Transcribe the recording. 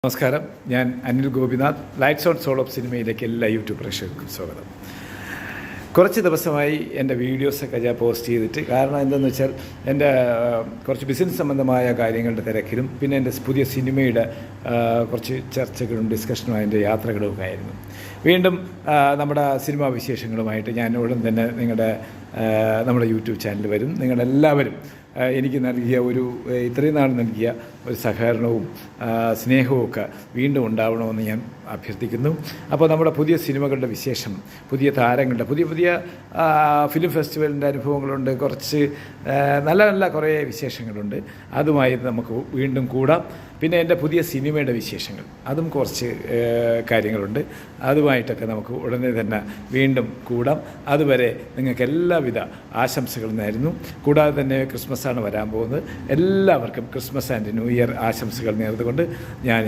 നമസ്കാരം, ഞാൻ Anil Gopinath. Lights on soul off സിനിമയിലേക്ക് എല്ലാ യൂട്യൂബ് പ്രേക്ഷകർക്കും സ്വാഗതം. കുറച്ച് ദിവസമായി എൻ്റെ വീഡിയോസൊക്കെ ഞാൻ പോസ്റ്റ് ചെയ്തിട്ട്, കാരണം എന്താണെന്ന് വെച്ചാൽ എൻ്റെ കുറച്ച് ബിസിനസ് സംബന്ധമായ കാര്യങ്ങളുടെ തിരക്കിലും പിന്നെ എൻ്റെ പുതിയ സിനിമയുടെ കുറച്ച് ചർച്ചകളും ഡിസ്കഷനും അതിൻ്റെ യാത്രകളും ഒക്കെ ആയിരുന്നു. വീണ്ടും നമ്മുടെ സിനിമാ വിശേഷങ്ങളുമായിട്ട് ഞാൻ ഉടൻ തന്നെ നമ്മുടെ യൂട്യൂബ് ചാനൽ വരും. നിങ്ങളെല്ലാവരും എനിക്ക് നൽകിയ ഇത്രയും നാൾ നൽകിയ ഒരു സഹകരണവും സ്നേഹവും ഒക്കെ വീണ്ടും ഉണ്ടാവണമെന്ന് ഞാൻ അഭ്യർത്ഥിക്കുന്നു. അപ്പോൾ നമ്മുടെ പുതിയ സിനിമകളുടെ വിശേഷം, പുതിയ താരങ്ങളുടെ പുതിയ ഫിലിം ഫെസ്റ്റിവലിൻ്റെ അനുഭവങ്ങളുണ്ട്, കുറച്ച് നല്ല നല്ല കുറേ വിശേഷങ്ങളുണ്ട്. അതുമായി നമുക്ക് വീണ്ടും കൂടാം. പിന്നെ എൻ്റെ പുതിയ സിനിമയുടെ വിശേഷങ്ങൾ, അതും കുറച്ച് കാര്യങ്ങളുണ്ട്. അതുമായിട്ടൊക്കെ നമുക്ക് ഉടനെ തന്നെ വീണ്ടും കൂടാം. അതുവരെ നിങ്ങൾക്ക് എല്ലാവിധ ആശംസകളും നേരുന്നു. കൂടാതെ തന്നെ ക്രിസ്മസാണ് വരാൻ പോകുന്നത്. എല്ലാവർക്കും ക്രിസ്മസ് ആൻഡ് ന്യൂ ഇയർ ആശംസകൾ നേർന്നുകൊണ്ട് ഞാൻ